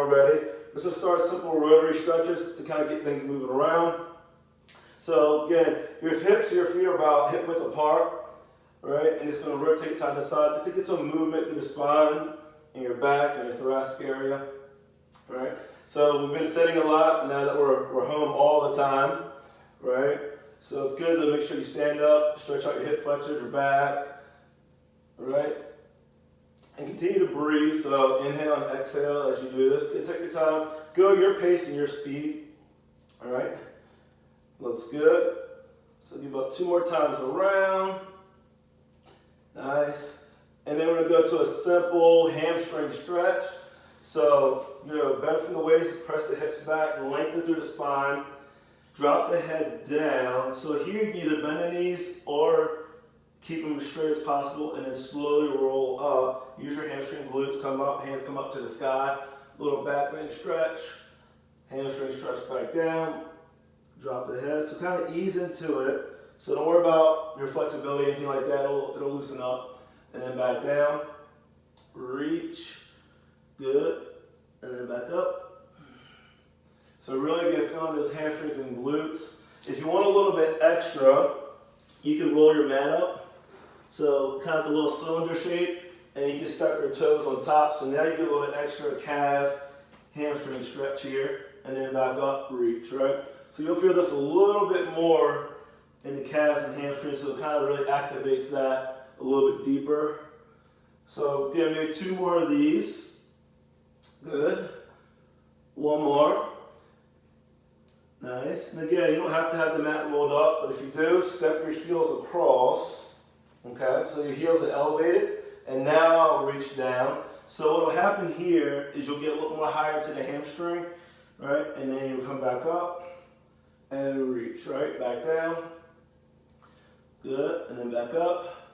already. This will start simple rotary stretches to kind of get things moving around. So again, your hips and your feet are about hip width apart, right? And it's going to rotate side to side just to get some movement through the spine and your back and your thoracic area, right? So we've been sitting a lot now that we're home all the time, right? So it's good to make sure you stand up, stretch out your hip flexors, your back, right? And continue to breathe. So inhale and exhale as you do this. Take your time. Go your pace and your speed, all right? Looks good. So give about 2 more times around. Nice. And then we're going to go to a simple hamstring stretch. So, bend from the waist, press the hips back, lengthen through the spine, drop the head down. So here you can either bend the knees or keep them as straight as possible and then slowly roll up. Use your hamstring glutes, come up, hands come up to the sky. Little back bend stretch, hamstring stretch back down. Drop the head, so kind of ease into it. So don't worry about your flexibility, anything like that. It'll loosen up. And then back down, reach, good, and then back up. So really get feeling those hamstrings and glutes. If you want a little bit extra, you can roll your mat up. So kind of a little cylinder shape, and you can step your toes on top. So now you get a little bit extra calf, hamstring stretch here, and then back up, reach, right? So you'll feel this a little bit more in the calves and hamstrings, so it kind of really activates that a little bit deeper. So again, maybe 2 more of these. Good. 1 more. Nice. And again, you don't have to have the mat rolled up, but if you do, step your heels across. Okay, so your heels are elevated, and now reach down. So what will happen here is you'll get a little more higher to the hamstring, right? And then you'll come back up. And reach, right? Back down. Good. And then back up.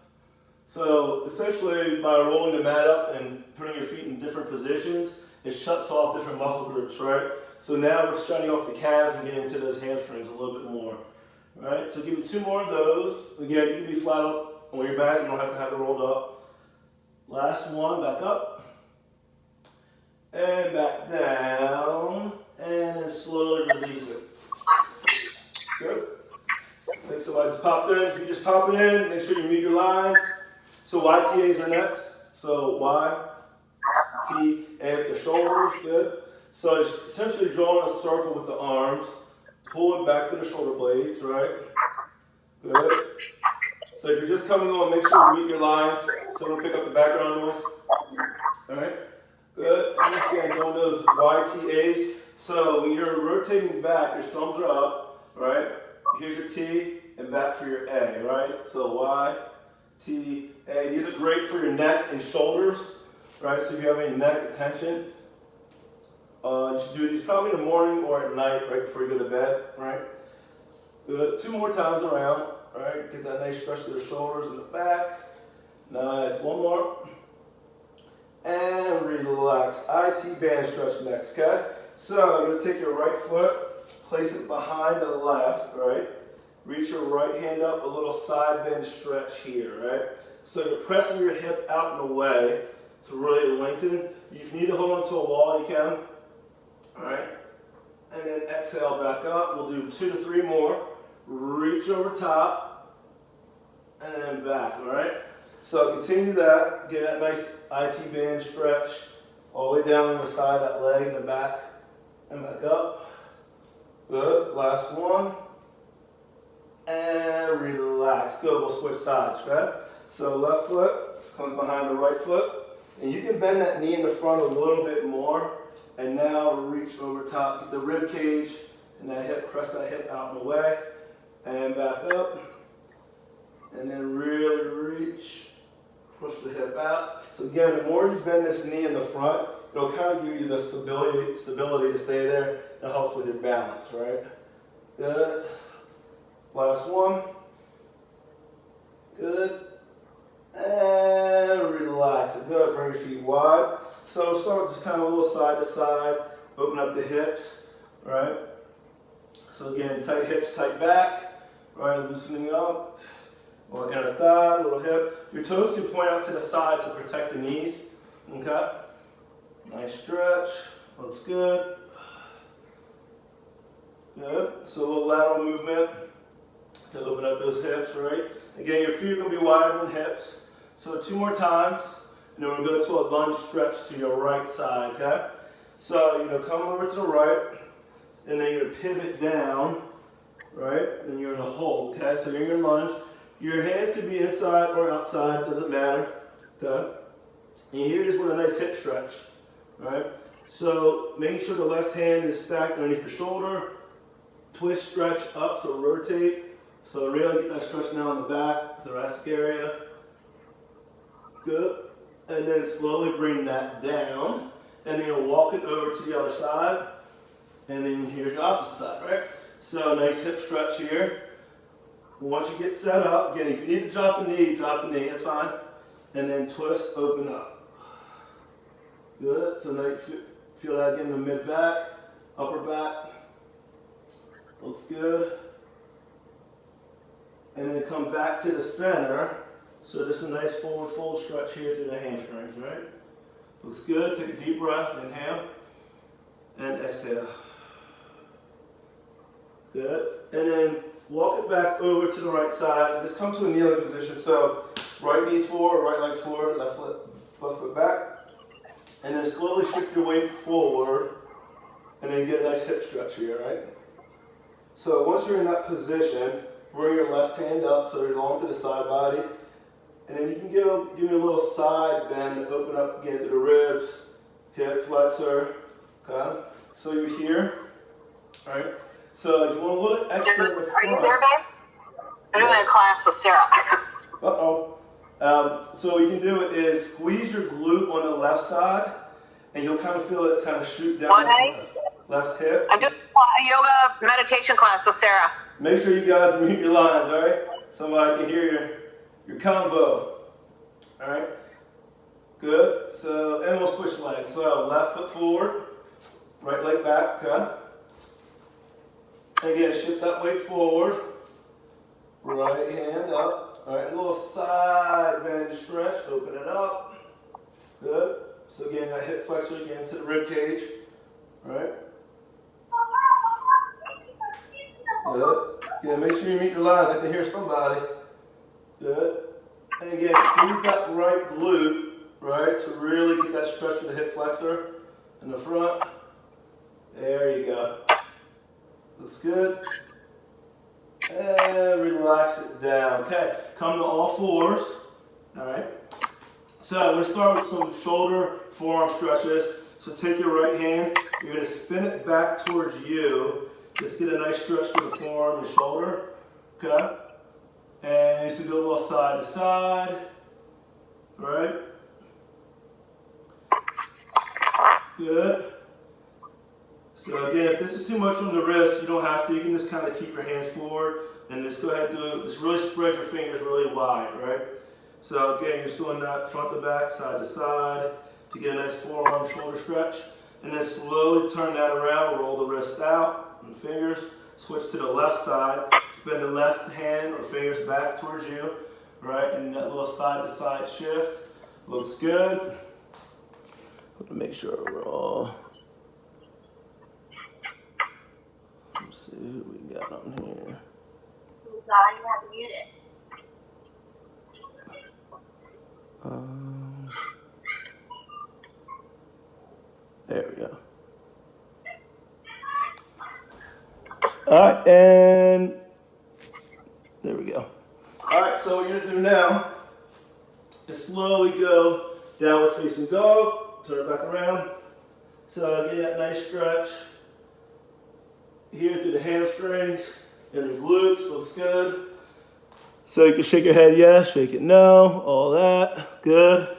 So essentially by rolling the mat up and putting your feet in different positions, it shuts off different muscle groups, right? So now we're shutting off the calves and getting into those hamstrings a little bit more, right? So give me 2 more of those. Again, you can be flat up on your back. You don't have to have it rolled up. Last one, back up. And back down. And then slowly release it. Good. I think somebody's popped in. If you just pop it in, make sure you meet your lines. So YTAs are next. So Y, T, and the shoulders. Good. So it's essentially drawing a circle with the arms. Pull it back to the shoulder blades, right? Good. So if you're just coming on, make sure you meet your lines so don't pick up the background noise. All right. Good. And again, doing those YTAs. So when you're rotating back, your thumbs are up, right? Here's your T and back for your A, right? So Y, T, A. These are great for your neck and shoulders, right? So if you have any neck tension, you should do these probably in the morning or at night, right before you go to bed, right? Good. 2 more times around, all right? Get that nice stretch to the shoulders and the back. Nice. 1 more. And relax. IT band stretch next, okay? So you're going to take your right foot, place it behind the left, right? Reach your right hand up, a little side bend stretch here, right? So you're pressing your hip out and away to really lengthen. If you need to hold on to a wall, you can. All right? And then exhale back up. We'll do 2 to 3 more. Reach over top, and then back, all right? So continue that. Get that nice IT band stretch all the way down the side of that leg and the back. And back up. Good. Last one. And relax. Good. We'll switch sides, okay? So left foot comes behind the right foot. And you can bend that knee in the front a little bit more. And now reach over top. Get the rib cage and that hip, press that hip out and away. And back up. And then really reach. Push the hip out. So again, the more you bend this knee in the front, it'll kind of give you the stability to stay there. It helps with your balance, right? Good. Last one. Good. And relax. Good. Bring your feet wide. So start with just kind of a little side to side. Open up the hips, right? So again, tight hips, tight back, right? Loosening up. Little inner thigh, little hip. Your toes can point out to the side to protect the knees. Okay? Nice stretch. Looks good. Good. So a little lateral movement to open up those hips, right? Again, your feet are going to be wider than hips. So 2 more times, and then we're going to go to a lunge stretch to your right side, okay? So, come over to the right, and then you're going to pivot down, right? And you're in a hold, okay? So you're in your lunge. Your hands can be inside or outside, doesn't matter, okay? And here it is with a nice hip stretch, right? So making sure the left hand is stacked underneath the shoulder, twist, stretch up, so rotate. So really get that stretch now in the back, thoracic area. Good. And then slowly bring that down. And then you'll walk it over to the other side. And then here's your opposite side, right? So nice hip stretch here. Once you get set up, again, if you need to drop the knee, that's fine. And then twist, open up. Good. So now you feel that again in the mid back, upper back. Looks good. And then come back to the center. So just a nice forward fold stretch here through the hamstrings, right? Looks good. Take a deep breath. Inhale. And exhale. Good. And then walk it back over to the right side. Just come to a kneeling position. So right knees forward, right legs forward, left foot back. And then slowly shift your weight forward. And then get a nice hip stretch here, right? So once you're in that position, bring your left hand up so you're long to the side body. And then you can give me a little side bend, open up again to the ribs, hip flexor, okay? So you're here, all right? So if you want a little extra in the front. Are you there, babe? I'm doing a class with Sarah. Uh-oh. So what you can do is squeeze your glute on the left side, and you'll kind of feel it kind of shoot down the left hip. I'm doing a yoga meditation class with Sarah. Make sure you guys mute your lines, all right? Somebody can hear your combo. All right? Good. So, and we'll switch legs. So, left foot forward, right leg back, okay? Again, shift that weight forward. Right hand up. All right, a little side bend stretch. Open it up. Good. So, again, that hip flexor again to the rib cage. All right? Good. Yeah, make sure you meet your lines. I can hear somebody. Good. And again, squeeze that right glute, right, to really get that stretch of the hip flexor in the front. There you go. Looks good. And relax it down. Okay, come to all fours. All right. So we're going to start with some shoulder, forearm stretches. So take your right hand. You're going to spin it back towards you. Just get a nice stretch to the forearm and shoulder, okay? And you should go a little side to side, right? Good. So again, if this is too much on the wrist, you don't have to. You can just kind of keep your hands forward and just go ahead and do it. Just really spread your fingers really wide, right? So again, you're just doing that front to back, side to side to get a nice forearm shoulder stretch. And then slowly turn that around, roll the wrist out. And fingers, switch to the left side, spin the left hand or fingers back towards you, right, and that little side to side shift, looks good. Make sure we're all, let's see who we got on here. Sorry, you have to mute it. There we go. All right, and there we go. All right, so what you're gonna do now is slowly go downward facing dog, turn it back around. So get that nice stretch here through the hamstrings and the glutes, looks good. So you can shake your head yes, shake it no, all that, good.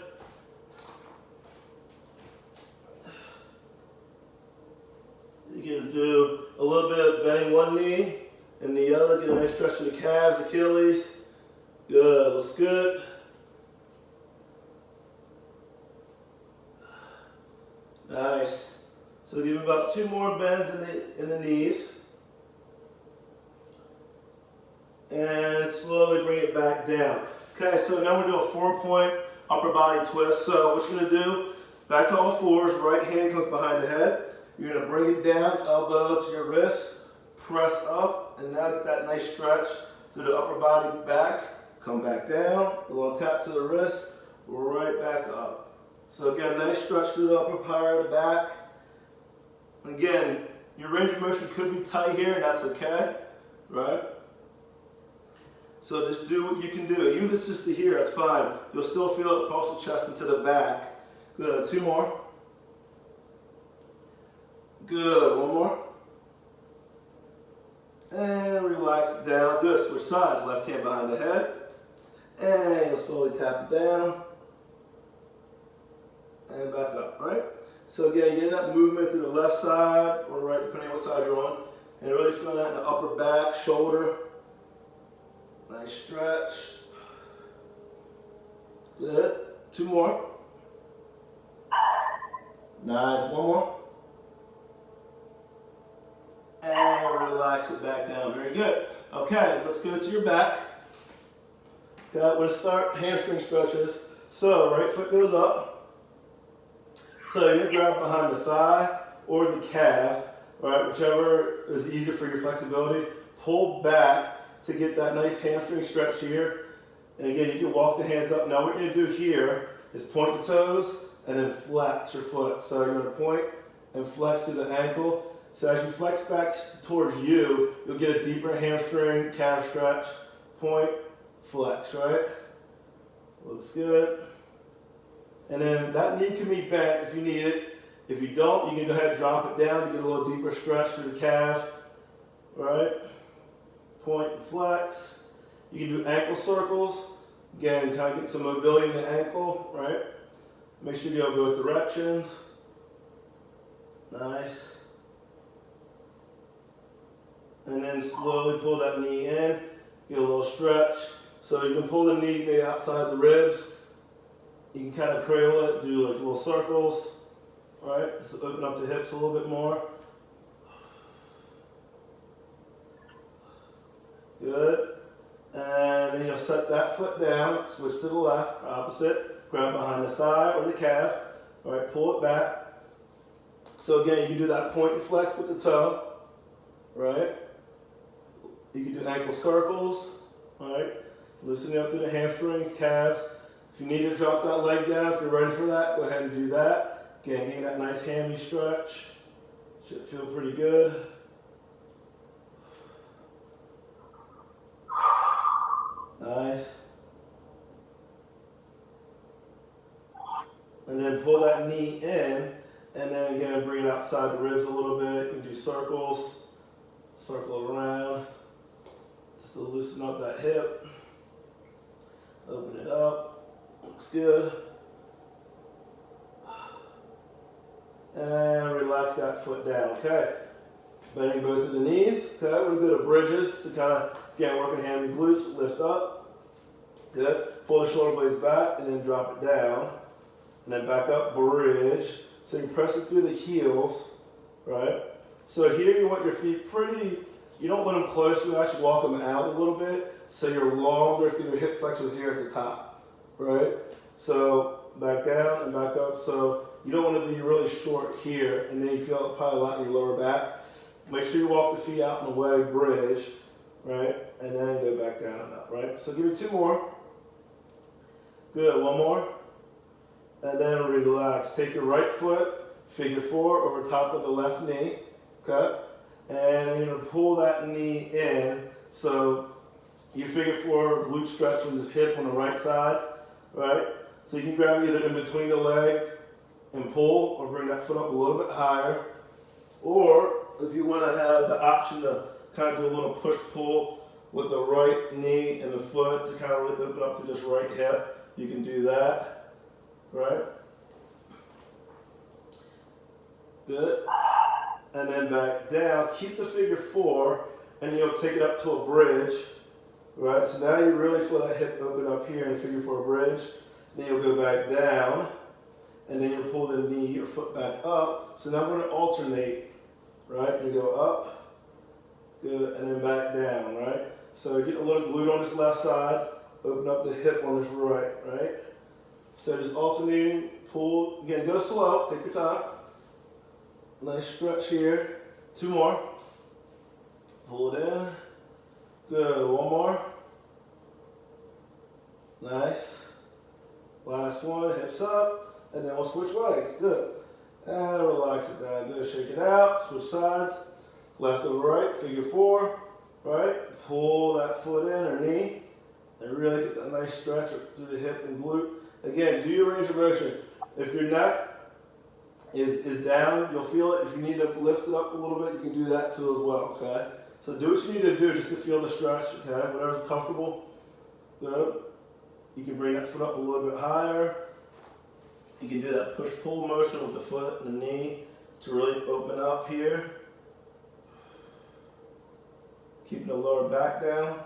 You can do a little bit of bending one knee and the other, get a nice stretch of the calves, Achilles. Good, looks good. Nice. So give me about 2 more bends in the knees. And slowly bring it back down. Okay, so now we're doing a 4-point upper body twist. So what you're gonna do, back to all fours, right hand comes behind the head. You're gonna bring it down, elbow to your wrist, press up, and now get that nice stretch through the upper body back. Come back down, a little tap to the wrist, right back up. So again, nice stretch through the upper part of the back. Again, your range of motion could be tight here, and that's okay, right? So just do what you can do. Even if it's just to here, that's fine. You'll still feel it across the chest and to the back. Good, 2 more. Good, 1 more. And relax it down. Good, switch sides. Left hand behind the head. And you'll slowly tap it down. And back up, right? So again, getting that movement through the left side or right, depending on what side you're on. And really feeling that in the upper back, shoulder. Nice stretch. Good. 2 more. Nice. 1 more. And relax it back down. Very good. Okay, let's go to your back. Okay, we're going to start hamstring stretches. So, right foot goes up. So you're going to grab behind the thigh or the calf, right? Whichever is easier for your flexibility. Pull back to get that nice hamstring stretch here. And again, you can walk the hands up. Now what you're going to do here is point the toes and then flex your foot. So you're going to point and flex through the ankle. So as you flex back towards you, you'll get a deeper hamstring, calf stretch. Point, flex, right? Looks good. And then that knee can be bent if you need it. If you don't, you can go ahead and drop it down to get a little deeper stretch through the calf, right? Point and flex. You can do ankle circles. Again, kind of get some mobility in the ankle, right? Make sure you go both directions. Nice. And then slowly pull that knee in. Get a little stretch. So you can pull the knee maybe outside the ribs. You can kind of cradle it, do like little circles. All right, just open up the hips a little bit more. Good. And then you'll set that foot down, switch to the left, opposite. Grab behind the thigh or the calf. All right, pull it back. So again, you can do that point and flex with the toe. Right? You can do ankle circles. All right? Loosening up through the hamstrings, calves. If you need to drop that leg down, if you're ready for that, go ahead and do that. Again, getting that nice hammy stretch. Should feel pretty good. Nice. And then pull that knee in, and then again, bring it outside the ribs a little bit. You can do circles, circle around, just to loosen up that hip. Open it up, looks good. And relax that foot down, okay? Bending both of the knees, okay? We're gonna go to bridges to kind of, again, working hammy glutes, lift up. Good. Pull the shoulder blades back and then drop it down. And then back up, bridge. So you press it through the heels, right? So here you want your feet pretty, you don't want them close, you actually walk them out a little bit so you're longer through your hip flexors here at the top, right? So back down and back up. So you don't want to be really short here and then you feel it probably a lot in your lower back. Make sure you walk the feet out in the way, bridge, right? And then go back down and up, right? So give me 2 more. Good, 1 more. And then relax. Take your right foot, figure 4 over top of the left knee, okay? And you're gonna pull that knee in. So you figure 4 glute stretch from this hip on the right side, right? So you can grab either in between the legs and pull or bring that foot up a little bit higher. Or if you wanna have the option to kind of do a little push-pull with the right knee and the foot to kind of really open up through this right hip, you can do that, right? Good. And then back down. Keep the figure 4, and then you'll take it up to a bridge, right? So now you really feel that hip open up here in the figure 4 bridge. Then you'll go back down, and then you'll pull the knee or foot back up. So now we're going to alternate, right? You go up, good, and then back down, right? So get a little glute on this left side, open up the hip on this right, right? So just alternating, pull, again, go slow, take your time. Nice stretch here. 2 more. Pull it in. Good. 1 more. Nice. Last one. Hips up. And then we'll switch legs. Good. And relax it down. Good. Shake it out. Switch sides. Left over right. Figure 4. Right. Pull that foot in or knee. And really get that nice stretch through the hip and glute. Again, do your range of motion. If your neck is down, you'll feel it. If you need to lift it up a little bit, you can do that too as well, okay? So do what you need to do just to feel the stretch, okay? Whatever's comfortable. Good. You can bring that foot up a little bit higher. You can do that push-pull motion with the foot and the knee to really open up here. Keeping the lower back down.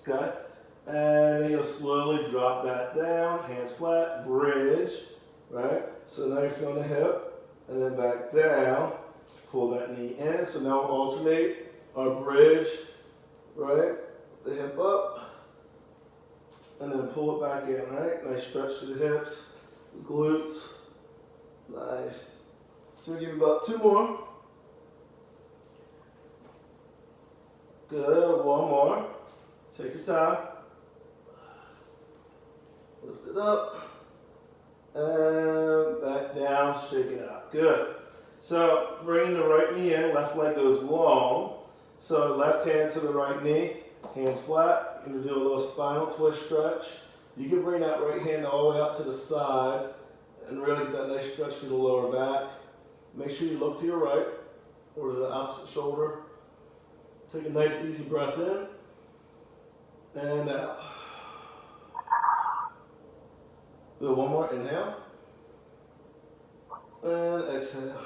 Okay? And then you'll slowly drop that down, hands flat, bridge, right? So now you're feeling the hip, and then back down, pull that knee in. So now we'll alternate our bridge, right? The hip up, and then pull it back in, right? Nice stretch to the hips, the glutes, nice. So we'll give you about 2 more. Good, 1 more. Take your time. Lift it up. And back down, shake it out. Good. So bringing the right knee in, left leg goes long. So left hand to the right knee, hands flat. You're going to do a little spinal twist stretch. You can bring that right hand all the way out to the side and really get that nice stretch to the lower back. Make sure you look to your right or to the opposite shoulder. Take a nice easy breath in and out. Good, 1 more, inhale. And exhale.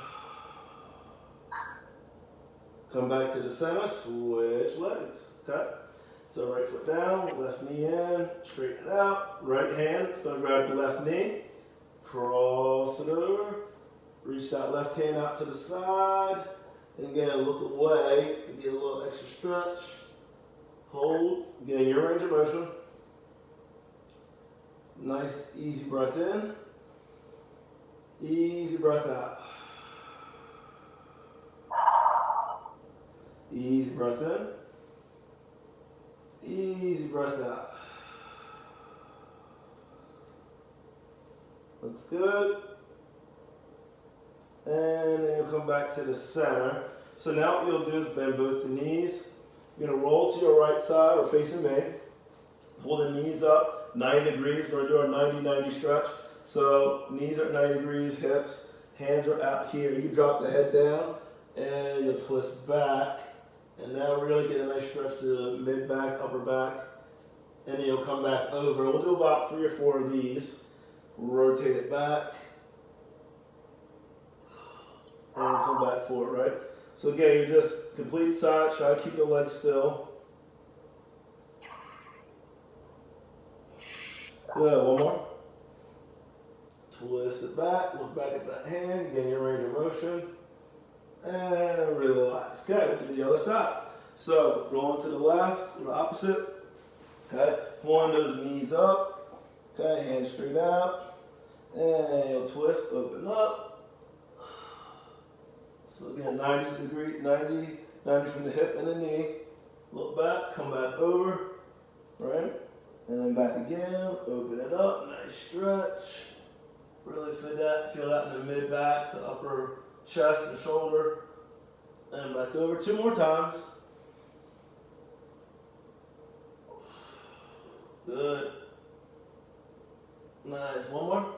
Come back to the center, switch legs, okay? So right foot down, left knee in, straighten it out. Right hand is gonna grab the left knee, cross it over, reach that left hand out to the side, and again, look away to get a little extra stretch. Hold, again, your range of motion. Nice, easy breath in. Easy breath out. Easy breath in. Easy breath out. Looks good. And then you'll come back to the center. So now what you'll do is bend both the knees. You're going to roll to your right side or facing me. Pull the knees up. 90 degrees, we're going to do our 90-90 stretch. So knees are at 90 degrees, hips, hands are out here. You can drop the head down and you'll twist back. And now really get a nice stretch to the mid-back, upper back. And then you'll come back over. We'll do about 3 or 4 of these. Rotate it back. And come back forward, right? So again, you just complete side, try to keep the legs still. Good, 1 more. Twist it back, look back at that hand, again your range of motion, and relax. Okay, we'll do the other side. So, rolling to the left, to the opposite. Okay, pulling those knees up. Okay, hands straight out. And you'll twist, open up. So again, 90 degree, 90 from the hip and the knee. Look back, come back over, right? And then back again, open it up, nice stretch. Really feel that in the mid-back to upper chest and shoulder. And back over 2 more times. Good. Nice, 1 more.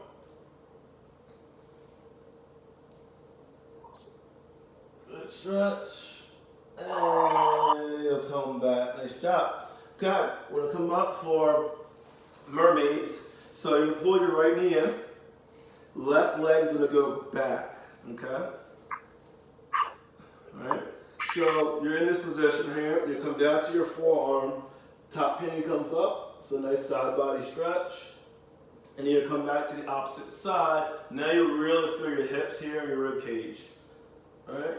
Good stretch. And you'll come back, nice job. Okay, we're gonna come up for mermaids. So you pull your right knee in, left leg's gonna go back, okay? All right, so you're in this position here, you come down to your forearm, top pinning comes up, so nice side body stretch. And then you come back to the opposite side. Now you really feel your hips here and your rib cage, all right?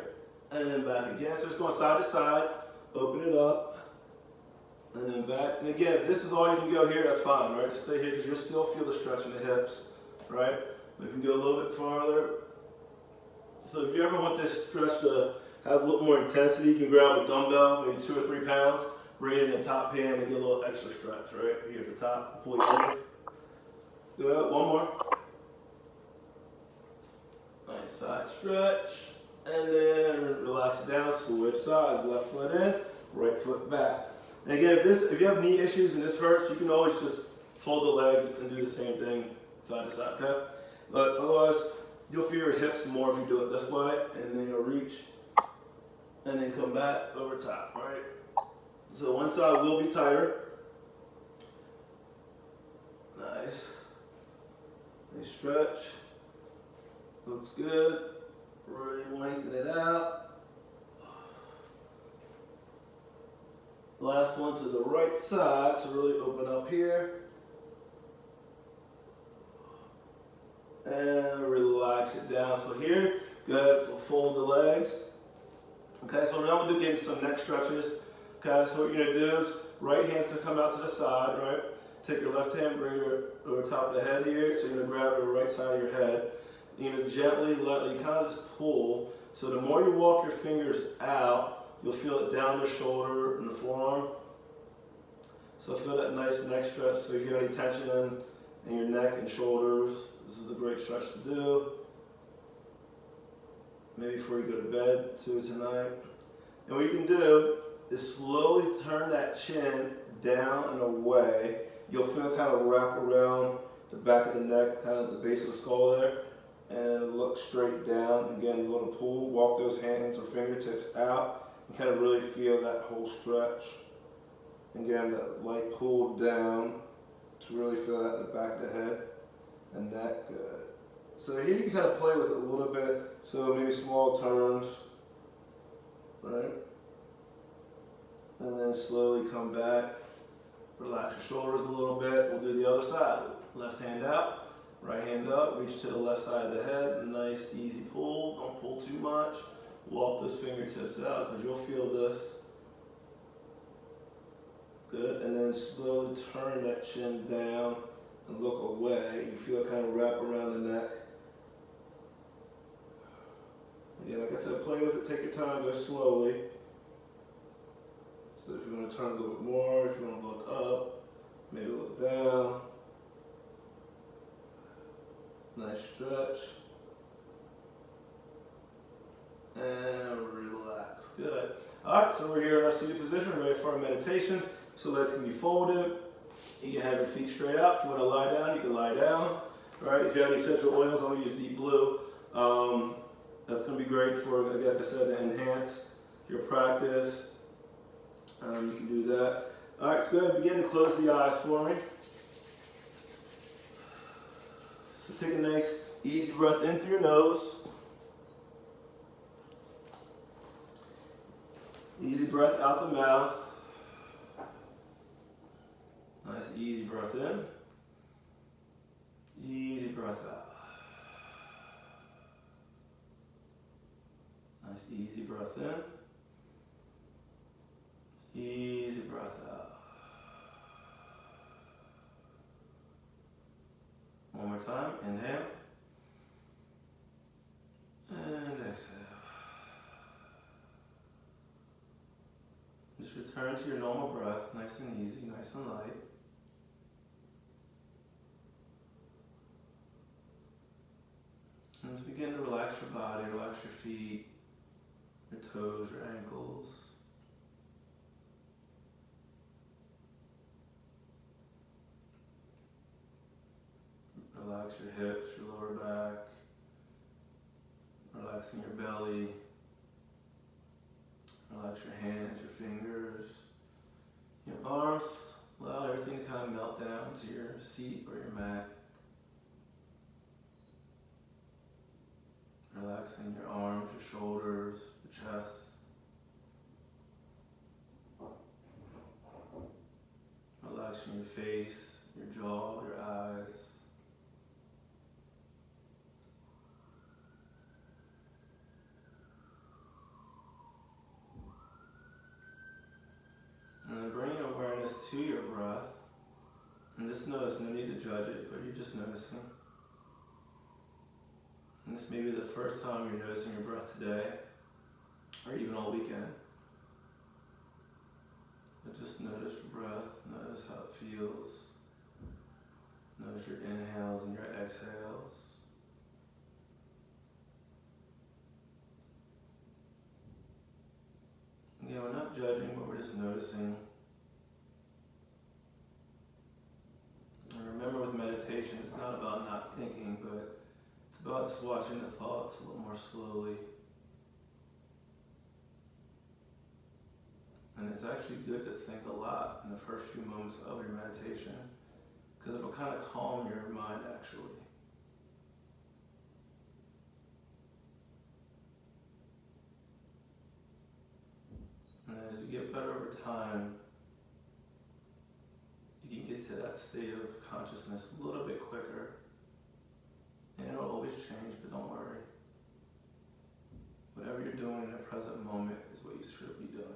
And then back again, so it's going side to side, open it up. And then back, and again, if this is all you can go here, that's fine, right? Just stay here because you'll still feel the stretch in the hips, right? We can go a little bit farther. So if you ever want this stretch to have a little more intensity, you can grab a dumbbell, maybe 2 or 3 pounds, bring it in the top hand and get a little extra stretch, right? Here at the top, pull you over. Good, one more. Nice side stretch. And then relax it down, switch sides, left foot in, right foot back. And again, if you have knee issues and this hurts, you can always just fold the legs and do the same thing side to side, okay? But otherwise, you'll feel your hips more if you do it this way, and then you'll reach, and then come back over top, right? So one side will be tighter. Nice. Nice stretch. Looks good. Really lengthen it out. Last one to the right side, so really open up here. And relax it down. So here, good, we'll fold the legs. Okay, so now we'll get into some neck stretches. Okay, so what you're gonna do is right hand's gonna come out to the side, right? Take your left hand, bring it over top of the head here. So you're gonna grab the right side of your head. You're gonna gently you kind of just pull. So the more you walk your fingers out, you'll feel it down the shoulder and the forearm. So feel that nice neck stretch. So if you have any tension in your neck and shoulders, this is a great stretch to do. Maybe before you go to bed too tonight. And what you can do is slowly turn that chin down and away. You'll feel kind of wrap around the back of the neck, kind of the base of the skull there, and look straight down. Again, a little pull, walk those hands or fingertips out, and kind of really feel that whole stretch. Again, that light pull down to really feel that in the back of the head and neck. Good. So here you can kind of play with it a little bit. So maybe small turns, right? And then slowly come back. Relax your shoulders a little bit. We'll do the other side. Left hand out, right hand up, reach to the left side of the head. Nice, easy pull. Don't pull too much. Walk those fingertips out because you'll feel this. Good. And then slowly turn that chin down and look away. You feel it kind of wrap around the neck. Again, like I said, play with it. Take your time. Go slowly. So if you want to turn a little bit more, if you want to look up, maybe look down. Nice stretch. And relax. Good. All right, so we're here in our seated position, ready for our meditation. So legs can be folded. You can have your feet straight out. If you want to lie down, you can lie down. All right, if you have any essential oils, I'm going to use Deep Blue. That's going to be great for, like I said, to enhance your practice. You can do that. All right, so go ahead and begin to close the eyes for me. So take a nice, easy breath in through your nose. Easy breath out the mouth. Nice, easy breath in. Easy breath out. Nice, easy breath in. Easy breath out. One more time. Inhale. And exhale. Just return to your normal breath, nice and easy, nice and light. And just begin to relax your body, relax your feet, your toes, your ankles. Relax your hips, your lower back, relaxing your belly, relax your hands, your fingers, your arms. Allow everything to kind of melt down to your seat or your mat. Relaxing your arms, your shoulders, your chest. Relaxing your face, your jaw, your eyes. And then bring your awareness to your breath. And just notice, no need to judge it, but you're just noticing. And this may be the first time you're noticing your breath today, or even all weekend. But just notice your breath, notice how it feels. Notice your inhales and your exhales. Again, we're not judging, but we're just noticing. And remember, with meditation, it's not about not thinking, but it's about just watching the thoughts a little more slowly. And it's actually good to think a lot in the first few moments of your meditation, because it'll kind of calm your mind actually. And as you get better over time, you can get to that state of consciousness a little bit quicker. And it'll always change, but don't worry. Whatever you're doing in the present moment is what you should be doing.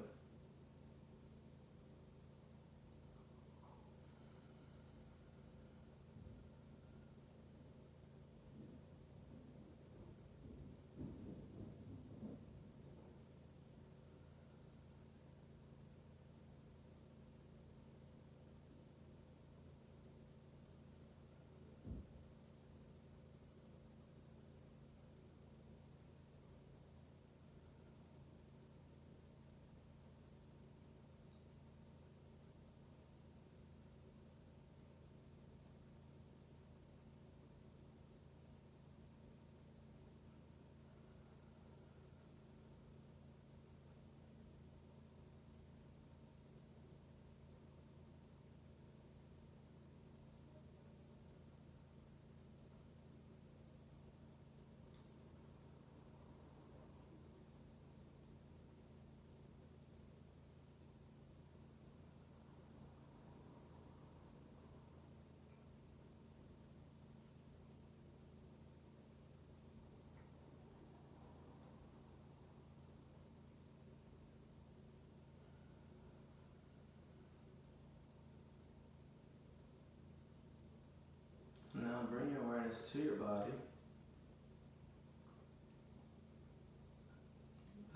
Now bring your awareness to your body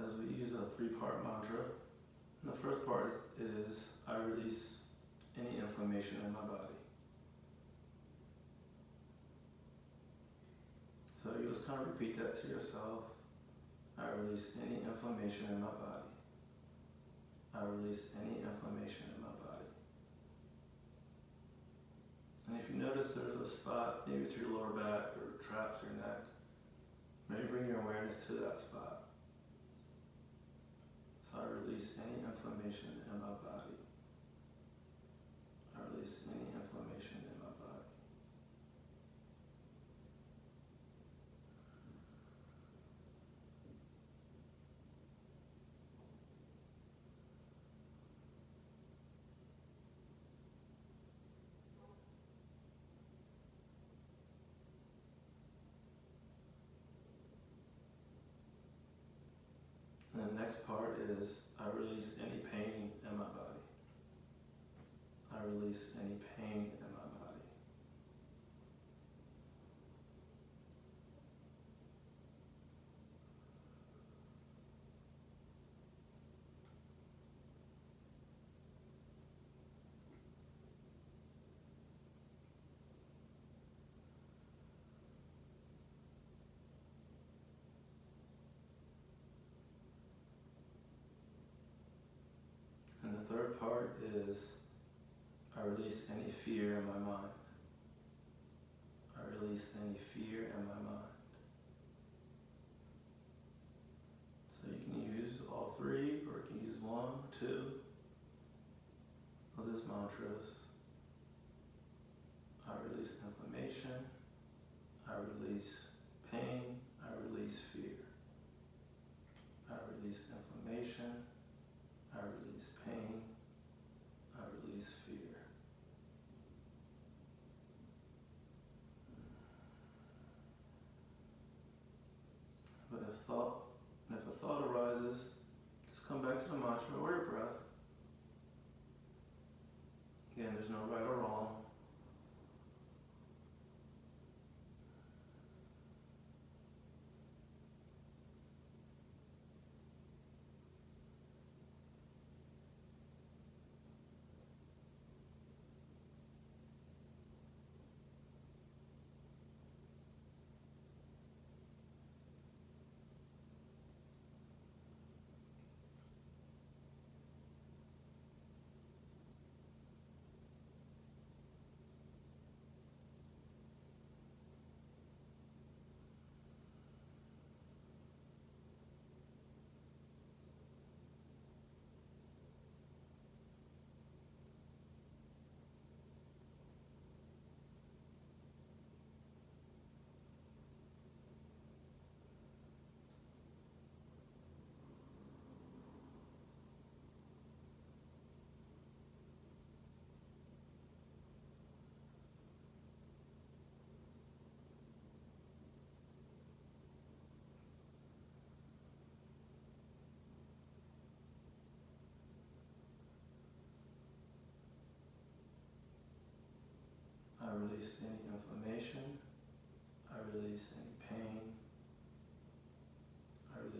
as we use a 3-part mantra. And the first part is I release any inflammation in my body. So you just kind of repeat that to yourself. I release any inflammation in my body. I release any inflammation in my body. And if you notice there's a spot, maybe it's your lower back or traps your neck, maybe bring your awareness to that spot. So I release any inflammation in my body. I release any inflammation in my body. And the next part is I release any pain in my body. I release any pain in my body. And the third part is I release any fear in my mind. I release any fear in my mind. So you can use all 3, or you can use 1, 2 of these mantras. I release inflammation. I release pain. I release fear. I release inflammation. I release pain. I release fear. But if a thought arises, just come back to the mantra or your breath. Again, there's no right or wrong.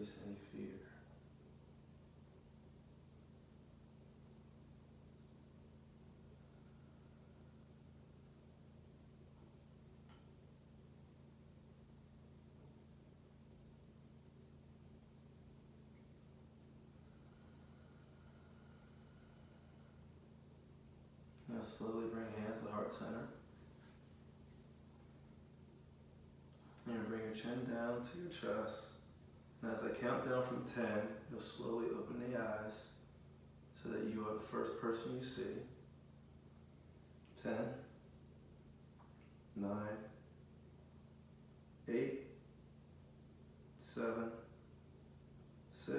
release any fear. Now slowly bring hands to the heart center. And you'll bring your chin down to your chest. And as I count down from 10, you'll slowly open the eyes so that you are the first person you see. 10, 9, 8, 7, 6,